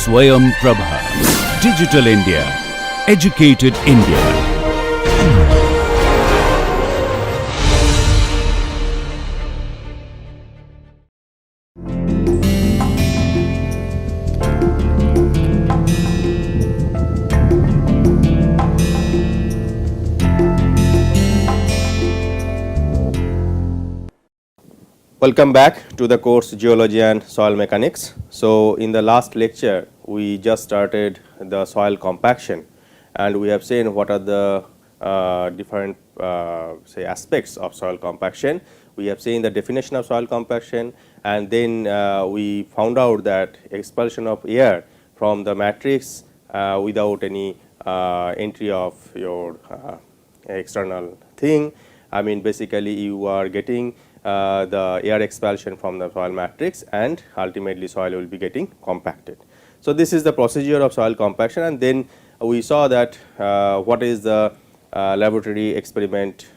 Swayam Prabha. Digital India. Educated India. Welcome back to the course Geology and Soil Mechanics. So, in the last lecture we just started the soil compaction and we have seen what are the different say aspects of soil compaction. We have seen the definition of soil compaction and then we found out that expulsion of air from the matrix without any entry of your external thing. I mean basically you are getting the air expulsion from the soil matrix and ultimately soil will be getting compacted. So, this is the procedure of soil compaction and then we saw that what is the laboratory experiment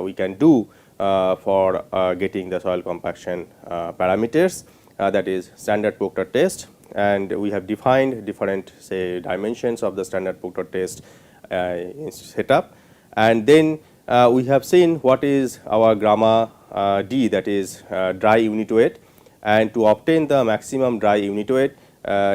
we can do for getting the soil compaction parameters, that is standard Proctor test, and we have defined different say dimensions of the standard Proctor test setup, and then we have seen what is our gamma D, that is dry unit weight, and to obtain the maximum dry unit weight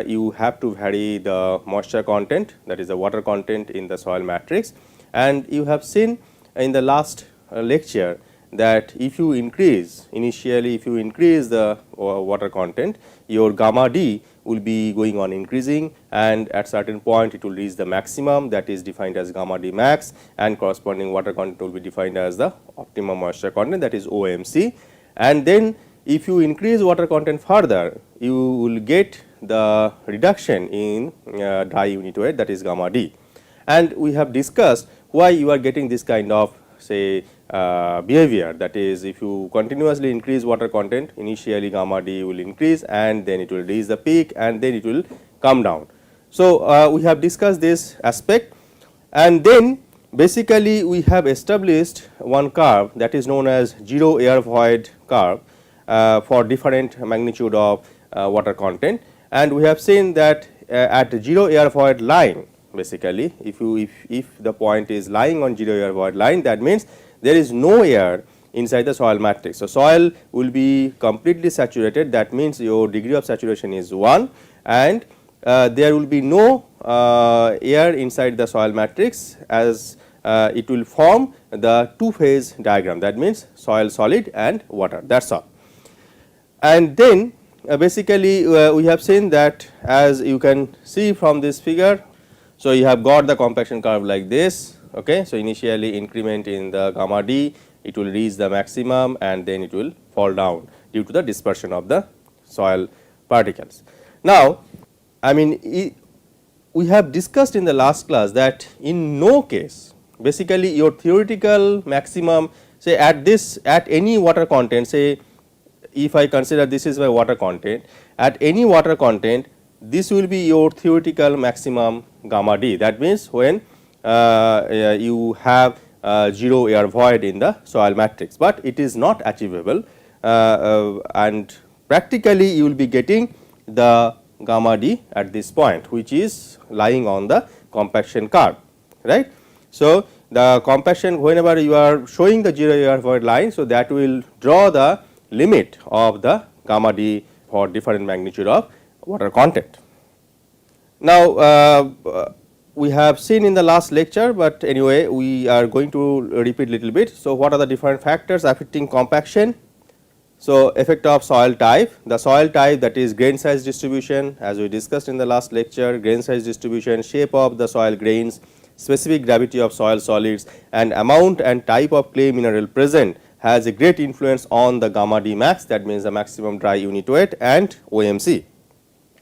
you have to vary the moisture content, that is the water content in the soil matrix. And you have seen in the last lecture that if you increase initially, if you increase the water content, your gamma D will be going on increasing, and at certain point it will reach the maximum, that is defined as gamma D max, and corresponding water content will be defined as the optimum moisture content, that is OMC. And then if you increase water content further, you will get the reduction in dry unit weight, that is gamma D. And we have discussed why you are getting this kind of say behavior, that is if you continuously increase water content, initially gamma D will increase and then it will reach the peak and then it will come down. So, we have discussed this aspect, and then basically we have established one curve that is known as zero air void curve for different magnitude of water content, and we have seen that at zero air void line, basically if the point is lying on zero air void line, that means there is no air inside the soil matrix. So, soil will be completely saturated, that means your degree of saturation is 1, and there will be no air inside the soil matrix, as it will form the two phase diagram, that means soil solid and water, that is all. And then basically we have seen that, as you can see from this figure. So, you have got the compaction curve like this. Okay. So, initially increment in the gamma D, it will reach the maximum and then it will fall down due to the dispersion of the soil particles. Now, I mean we have discussed in the last class that in no case basically your theoretical maximum, say at any water content, say if I consider this is my water content, at any water content this will be your theoretical maximum gamma D. That means when you have zero air void in the soil matrix, but it is not achievable and practically you will be getting the gamma D at this point, which is lying on the compaction curve, right. So, the compaction, whenever you are showing the zero air void line, so that will draw the limit of the gamma D for different magnitude of water content. Now, we have seen in the last lecture, but anyway we are going to repeat little bit. So, what are the different factors affecting compaction? So, effect of soil type, the soil type, that is grain size distribution, as we discussed in the last lecture, grain size distribution, shape of the soil grains, specific gravity of soil solids, and amount and type of clay mineral present has a great influence on the gamma D max, that means the maximum dry unit weight, and OMC.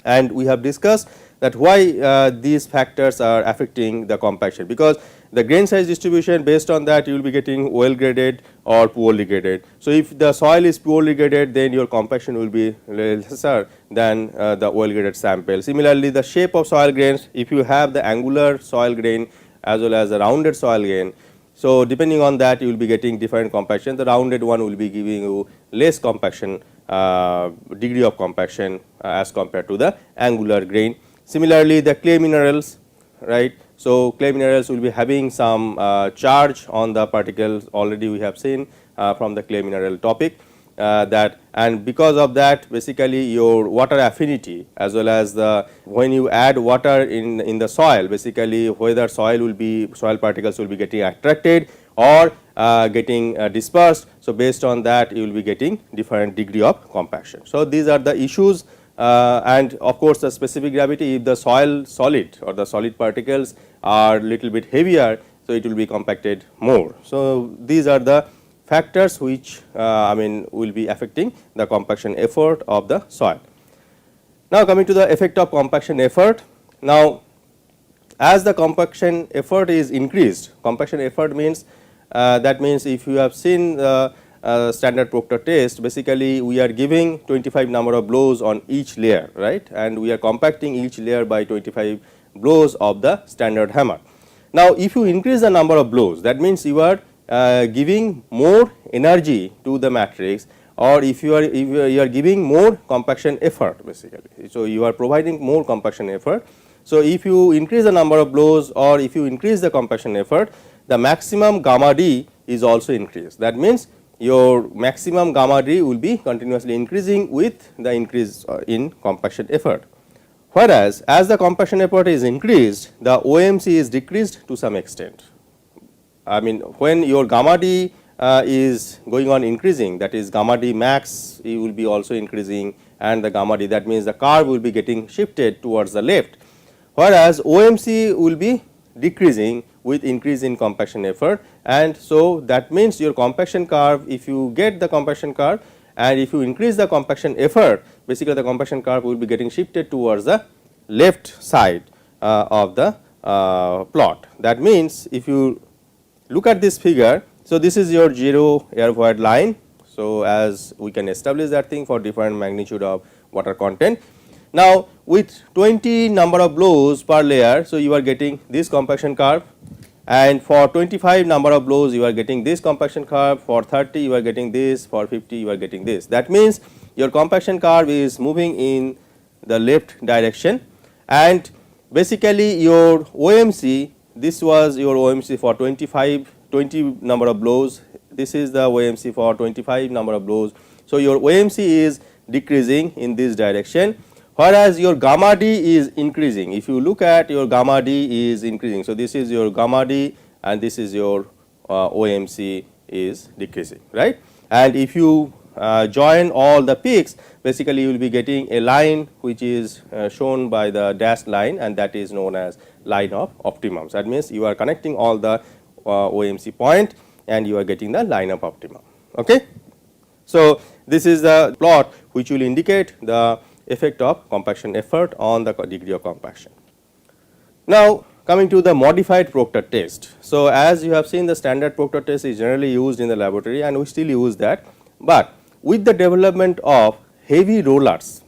And we have discussed that why these factors are affecting the compaction, because the grain size distribution, based on that you will be getting well graded or poorly graded. So, if the soil is poorly graded, then your compaction will be lesser than the well graded sample. Similarly, the shape of soil grains, if you have the angular soil grain as well as the rounded soil grain, so depending on that you will be getting different compaction. The rounded one will be giving you less compaction degree of compaction as compared to the angular grain. Similarly, the clay minerals, right. So, clay minerals will be having some charge on the particles, already we have seen from the clay mineral topic, that, and because of that basically your water affinity as well as the, when you add water in the soil, basically whether soil particles will be getting attracted or getting dispersed. So, based on that you will be getting different degree of compaction. So, these are the issues, and of course, the specific gravity, if the soil solid or the solid particles are little bit heavier, so it will be compacted more. So, these are the factors which I mean will be affecting the compaction effort of the soil. Now, coming to the effect of compaction effort. Now, as the compaction effort is increased, compaction effort means that means if you have seen the standard Proctor test, basically we are giving 25 number of blows on each layer, right, and we are compacting each layer by 25 blows of the standard hammer. Now, if you increase the number of blows, that means you are giving more energy to the matrix, or if you are giving more compaction effort basically. So, you are providing more compaction effort. So, if you increase the number of blows or if you increase the compaction effort, the maximum gamma d is also increased. That means, your maximum gamma d will be continuously increasing with the increase in compaction effort. Whereas, as the compaction effort is increased, the OMC is decreased to some extent. I mean, when your gamma d is going on increasing, that is gamma d max will be also increasing, and the gamma d, that means the curve will be getting shifted towards the left, whereas OMC will be decreasing with increase in compaction effort. And so, that means your compaction curve, if you get the compaction curve and if you increase the compaction effort, basically the compaction curve will be getting shifted towards the left side of the plot. That means, if you look at this figure, so this is your zero air void line. So, as we can establish that thing for different magnitude of water content. Now, with 20 number of blows per layer, so you are getting this compaction curve, and for 25 number of blows you are getting this compaction curve, for 30 you are getting this, for 50 you are getting this. That means, your compaction curve is moving in the left direction, and basically your OMC, this was your OMC for 20 number of blows, this is the OMC for 25 number of blows. So, your OMC is decreasing in this direction, whereas your gamma d is increasing. If you look at your gamma d is increasing. So, this is your gamma d and this is your OMC is decreasing, right. And if you join all the peaks, basically you will be getting a line which is shown by the dashed line, and that is known as line of optimum. That means, you are connecting all the OMC point and you are getting the line of optimum. Okay. So, this is the plot which will indicate the effect of compaction effort on the degree of compaction. Now, coming to the modified Proctor test. So, as you have seen, the standard Proctor test is generally used in the laboratory and we still use that, but with the development of heavy rollers,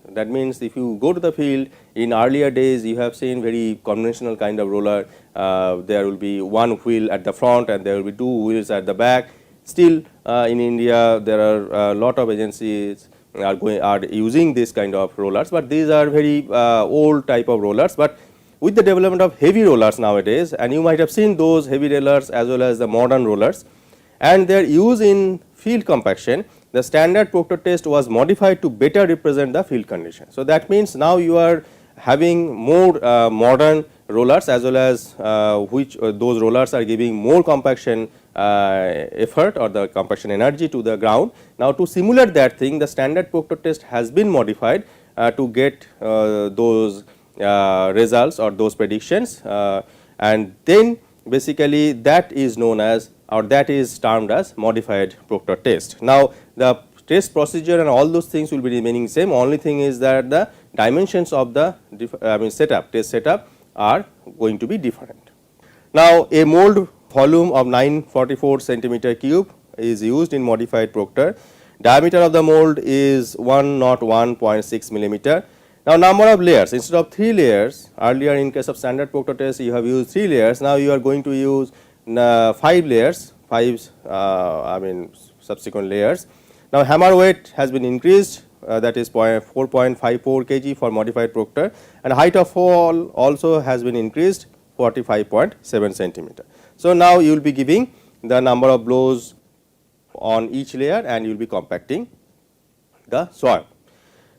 that means, if you go to the field in earlier days, you have seen very conventional kind of roller, there will be one wheel at the front and there will be two wheels at the back. Still in India there are a lot of agencies are using this kind of rollers, but these are very old type of rollers. But with the development of heavy rollers nowadays, and you might have seen those heavy rollers as well as the modern rollers, and their use in field compaction, the standard Proctor test was modified to better represent the field condition. So, that means, now you are having more modern rollers as well as which those rollers are giving more compaction effort or the compaction energy to the ground. Now, to simulate that thing, the standard Proctor test has been modified to get those results or those predictions, and then basically that is known as, or that is termed as modified Proctor test. Now, the test procedure and all those things will be remaining same, only thing is that the dimensions of the test setup are going to be different. Now, a mold volume of 944 centimeter cube is used in modified Proctor. Diameter of the mold is 101.6 millimeter. Now, number of layers, instead of 3 layers, earlier in case of standard Proctor test you have used 3 layers, now you are going to use 5 layers, 5 subsequent layers. Now, hammer weight has been increased that is 4.54 kg for modified Proctor, and height of fall also has been increased 45.7 centimeter. So, now you will be giving the number of blows on each layer and you will be compacting the soil.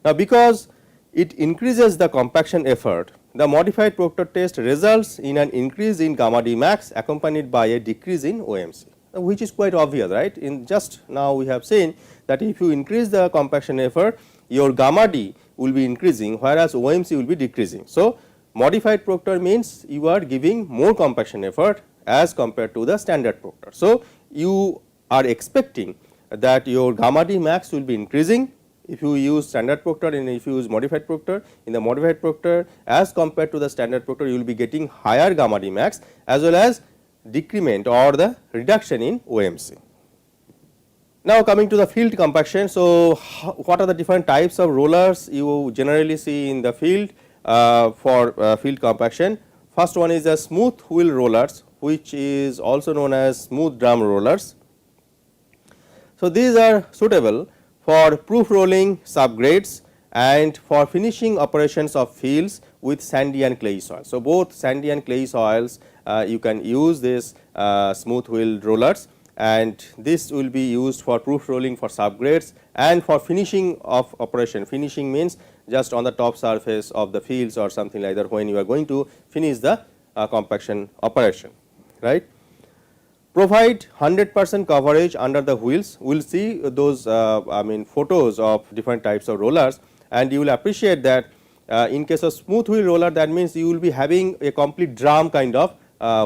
Now, because it increases the compaction effort, the modified Proctor test results in an increase in gamma D max accompanied by a decrease in OMC, which is quite obvious, right. In just now we have seen that if you increase the compaction effort, your gamma D will be increasing, whereas OMC will be decreasing. So, modified Proctor means you are giving more compaction effort as compared to the standard Proctor. So, you are expecting that your gamma D max will be increasing if you use standard Proctor and if you use modified Proctor. In the modified Proctor as compared to the standard Proctor, you will be getting higher gamma D max as well as decrement or the reduction in OMC. Now, coming to the field compaction. So, what are the different types of rollers you generally see in the field for field compaction? First one is the smooth wheel rollers, which is also known as smooth drum rollers. So, these are suitable for proof rolling subgrades and for finishing operations of fields with sandy and clay soil. So, both sandy and clay soils you can use this smooth wheel rollers, and this will be used for proof rolling for subgrades and for finishing of operation. Finishing means just on the top surface of the fields or something like that when you are going to finish the compaction operation, right. Provide 100% coverage under the wheels. We will see those photos of different types of rollers, and you will appreciate that in case of smooth wheel roller, that means you will be having a complete drum kind of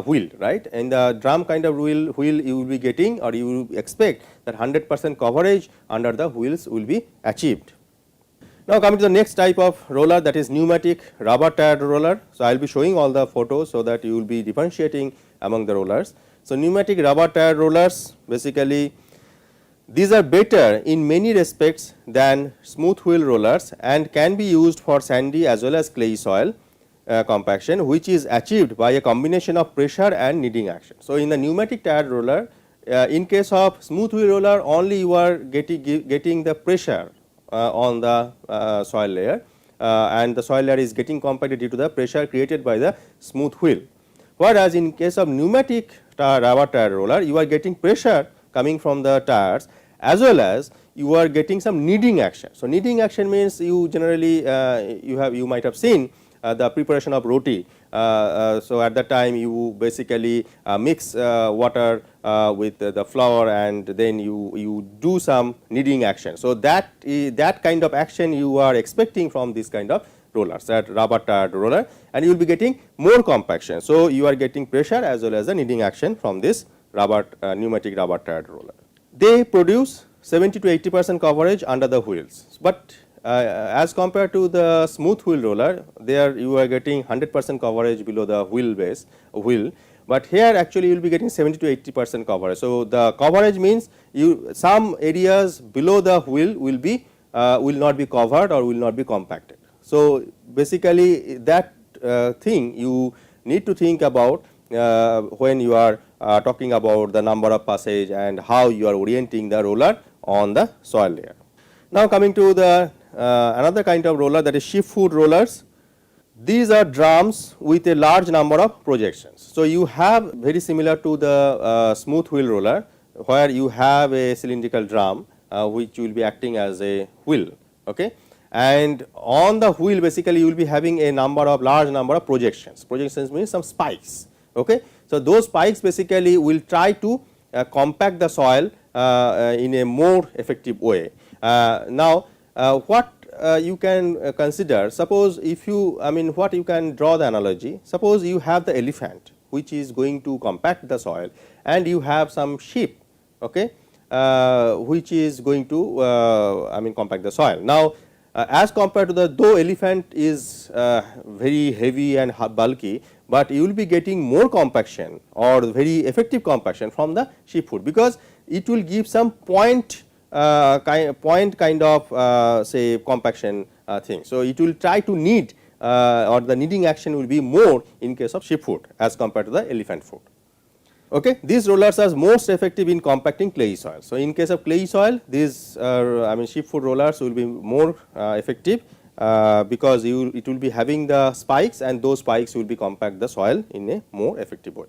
wheel, right. And the drum kind of wheel you will be getting, or you will expect that 100% coverage under the wheels will be achieved. Now, coming to the next type of roller, that is pneumatic rubber tired roller. So, I will be showing all the photos so that you will be differentiating among the rollers. So, pneumatic rubber tired rollers, basically these are better in many respects than smooth wheel rollers and can be used for sandy as well as clay soil compaction, which is achieved by a combination of pressure and kneading action. So, in the pneumatic tired roller, in case of smooth wheel roller, only you are getting the pressure on the soil layer, and the soil layer is getting compacted due to the pressure created by the smooth wheel. Whereas, in case of pneumatic rubber tire roller, you are getting pressure coming from the tires as well as you are getting some kneading action. So, kneading action means you generally you might have seen the preparation of roti. So, at that time you basically mix water with the flour and then you do some kneading action. So, that kind of action you are expecting from this kind of rollers, that rubber tired roller, and you will be getting more compaction. So, you are getting pressure as well as the kneading action from this pneumatic rubber tired roller. They produce 70 to 80% coverage under the wheels, but as compared to the smooth wheel roller, there you are getting 100% coverage below the wheel, but here actually you will be getting 70 to 80% coverage. So, the coverage means some areas below the wheel will not be covered or will not be compacted. So, basically that thing you need to think about when you are talking about the number of passage and how you are orienting the roller on the soil layer. Now, coming to the another kind of roller, that is sheep foot rollers. These are drums with a large number of projections. So, you have very similar to the smooth wheel roller, where you have a cylindrical drum which will be acting as a wheel. Okay. And on the wheel basically you will be having a large number of projections. Projections means some spikes. Okay. So, those spikes basically will try to compact the soil in a more effective way. Now, what you can consider, suppose if you what you can draw the analogy, suppose you have the elephant which is going to compact the soil and you have some sheep, okay, which is going to compact the soil. Now, as compared to though elephant is very heavy and bulky, but you will be getting more compaction or very effective compaction from the sheep foot, because it will give some point kind of say compaction thing. So, it will try to knead or the kneading action will be more in case of sheep foot as compared to the elephant foot. Okay. These rollers are most effective in compacting clayey soil. So, in case of clayey soil, these sheep foot rollers will be more effective because it will be having the spikes, and those spikes will be compact the soil in a more effective way.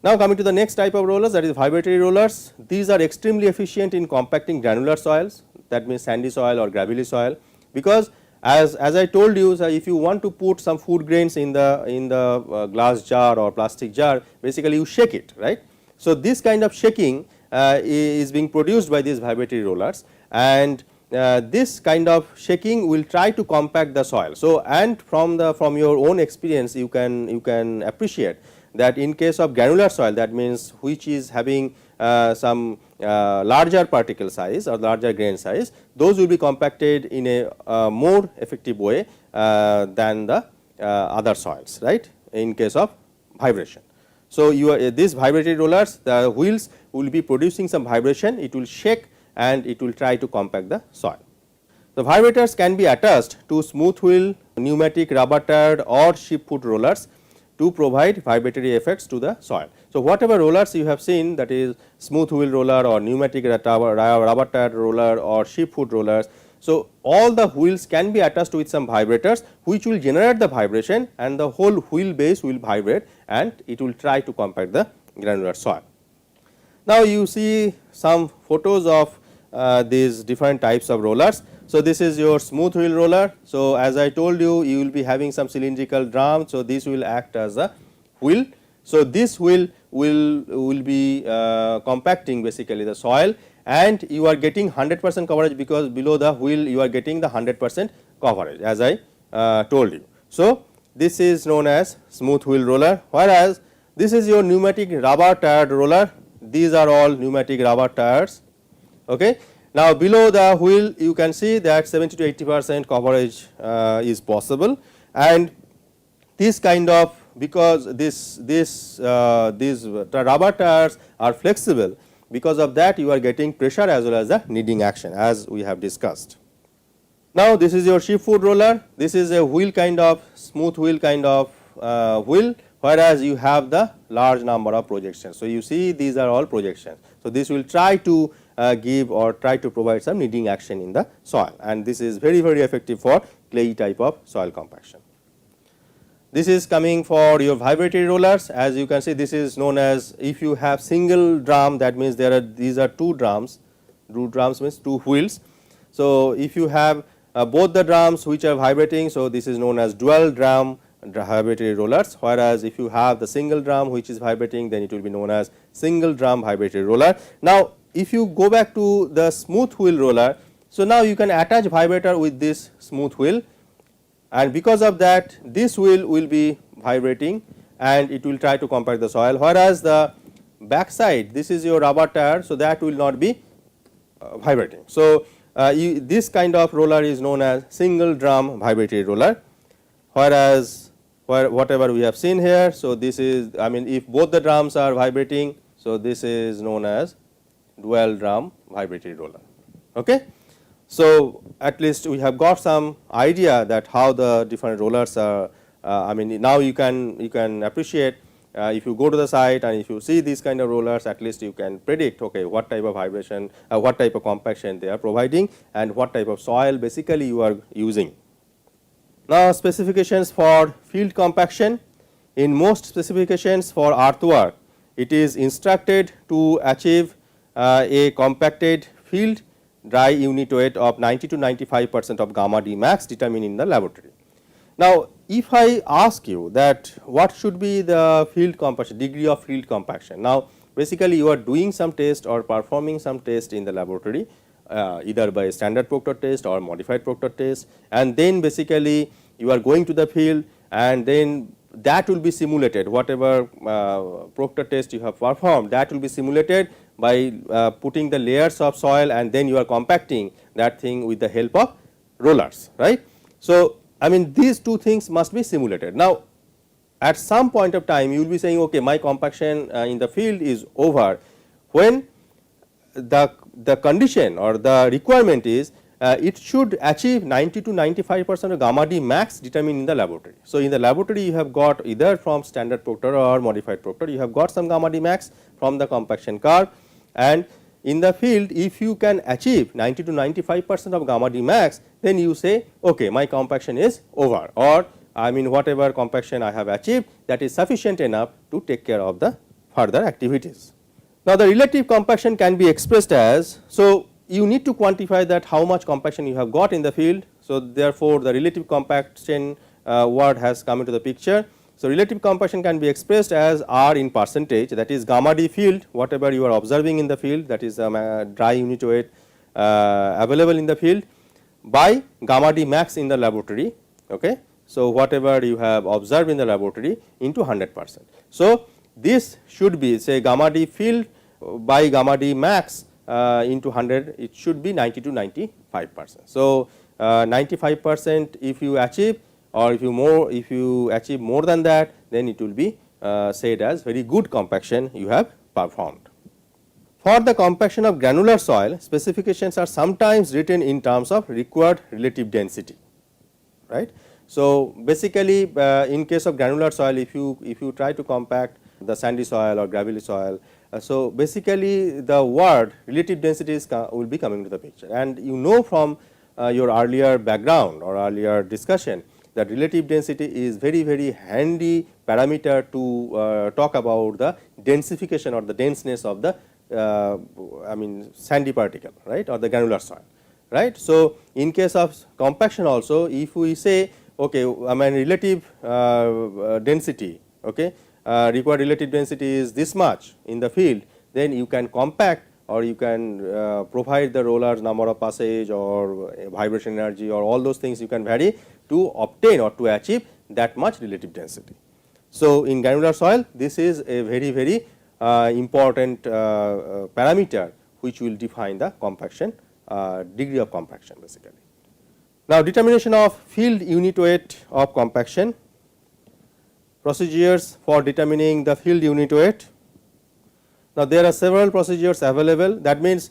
Now, coming to the next type of rollers, that is vibratory rollers. These are extremely efficient in compacting granular soils, that means sandy soil or gravelly soil, because as I told you, if you want to put some food grains in the glass jar or plastic jar, basically you shake it, right. So, this kind of shaking is being produced by these vibratory rollers, and this kind of shaking will try to compact the soil. So, and from your own experience, you can appreciate that in case of granular soil, that means which is having some larger particle size or larger grain size, those will be compacted in a more effective way than the other soils, right, in case of vibration. So, these vibratory rollers, the wheels will be producing some vibration, it will shake and it will try to compact the soil. The vibrators can be attached to smooth wheel, pneumatic, rubber tired or sheep foot rollers to provide vibratory effects to the soil. So, whatever rollers you have seen, that is smooth wheel roller or pneumatic rubber tired roller or sheep foot rollers. So, all the wheels can be attached with some vibrators which will generate the vibration, and the whole wheel base will vibrate and it will try to compact the granular soil. Now, you see some photos of these different types of rollers. So, this is your smooth wheel roller. So, as I told you, you will be having some cylindrical drum. So, this will act as a wheel. So, this wheel will be compacting basically the soil, and you are getting 100% coverage, because below the wheel you are getting the 100% coverage, as I told you. So, this is known as smooth wheel roller, whereas this is your pneumatic rubber tired roller. These are all pneumatic rubber tires. Okay. Now, below the wheel you can see that 70 to 80% coverage is possible, and this kind of, because these rubber tires are flexible, because of that you are getting pressure as well as the kneading action, as we have discussed. Now, this is your sheep foot roller. This is a wheel kind of smooth wheel kind of wheel, whereas you have the large number of projections. So, you see these are all projections. So, this will try to give or try to provide some kneading action in the soil, and this is very effective for clayey type of soil compaction. This is coming for your vibratory rollers. As you can see, this is known as, if you have single drum, that means these are two drums means two wheels. So, if you have both the drums which are vibrating, so this is known as dual drum vibratory rollers, whereas if you have the single drum which is vibrating, then it will be known as single drum vibratory roller. Now, if you go back to the smooth wheel roller, so now you can attach vibrator with this smooth wheel, and because of that this wheel will be vibrating and it will try to compact the soil, whereas the back side, this is your rubber tire, so that will not be vibrating. So, this kind of roller is known as single drum vibratory roller, whereas whatever we have seen here. So, this is, if both the drums are vibrating, so this is known as dual drum vibratory roller. Okay. So, at least we have got some idea that how the different rollers are. Now you can appreciate, if you go to the site and if you see these kind of rollers, at least you can predict, okay, what type of vibration, what type of compaction they are providing, and what type of soil basically you are using. Now, specifications for field compaction. In most specifications for earthwork, it is instructed to achieve a compacted field dry unit weight of 90 to 95% of gamma D max determined in the laboratory. Now, if I ask you that what should be the field compaction, degree of field compaction. Now, basically you are doing some test or performing some test in the laboratory, either by standard Proctor test or modified Proctor test, and then basically you are going to the field, and then that will be simulated, whatever Proctor test you have performed, that will be simulated by putting the layers of soil, and then you are compacting that thing with the help of rollers, right. So, these two things must be simulated. Now, at some point of time you will be saying, okay, my compaction in the field is over, when the condition or the requirement is it should achieve 90 to 95% of gamma D max determined in the laboratory. So, in the laboratory you have got either from standard Proctor or modified Proctor, you have got some gamma D max from the compaction curve, and in the field if you can achieve 90 to 95% of gamma D max, then you say okay, my compaction is over, or I mean whatever compaction I have achieved, that is sufficient enough to take care of the further activities. Now, the relative compaction can be expressed as, so you need to quantify that how much compaction you have got in the field. So, therefore, the relative compaction word has come into the picture. So, relative compaction can be expressed as R in percentage, that is gamma D field whatever you are observing in the field, that is dry unit weight available in the field, by gamma D max in the laboratory. Okay. So, whatever you have observed in the laboratory into 100%. So, this should be say gamma D field by gamma D max into 100, it should be 90 to 95%. So, 95% if you achieve, or if you achieve more than that, then it will be said as very good compaction you have performed. For the compaction of granular soil, specifications are sometimes written in terms of required relative density, right. So, basically in case of granular soil, if you try to compact the sandy soil or gravelly soil, so basically the word relative density will be coming to the picture, and you know from your earlier background or earlier discussion that relative density is very handy parameter to talk about the densification or the denseness of the I mean sandy particle, right, or the granular soil, right. So, in case of compaction also, if we say okay, I mean relative density, okay, required relative density is this much in the field, then you can compact or you can provide the roller's number of passage or vibration energy or all those things you can vary to obtain or to achieve that much relative density. So, in granular soil, this is a very important parameter which will define the compaction degree of compaction basically. Now, determination of field unit weight of compaction, procedures for determining the field unit weight. Now, there are several procedures available, that means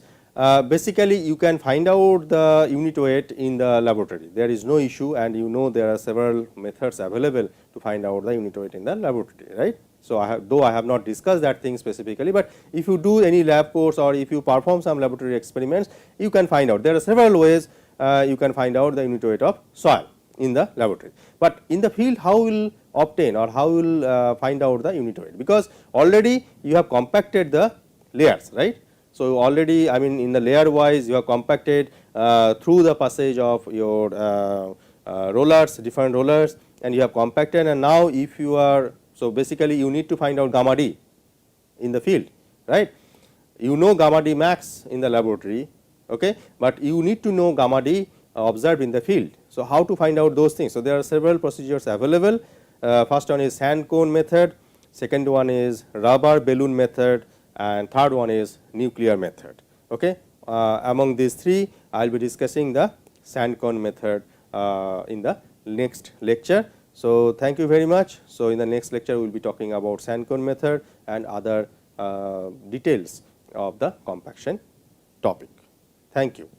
basically you can find out the unit weight in the laboratory, there is no issue, and you know there are several methods available to find out the unit weight in the laboratory, right. So, though I have not discussed that thing specifically, but if you do any lab course or if you perform some laboratory experiments, you can find out there are several ways you can find out the unit weight of soil in the laboratory. But in the field, how will obtain or how will find out the unit weight, because already you have compacted the layers, right. So, already I mean in the layer wise you have compacted through the passage of your rollers, different rollers, and you have compacted, and now if you are, so basically you need to find out gamma D in the field, right. You know gamma D max in the laboratory, okay, but you need to know gamma D observed in the field. So, how to find out those things? So, there are several procedures available. First one is sand cone method, second one is rubber balloon method, and third one is nuclear method. Okay. Among these three, I will be discussing the sand cone method in the next lecture. So, thank you very much. So, in the next lecture, we will be talking about sand cone method and other details of the compaction topic. Thank you.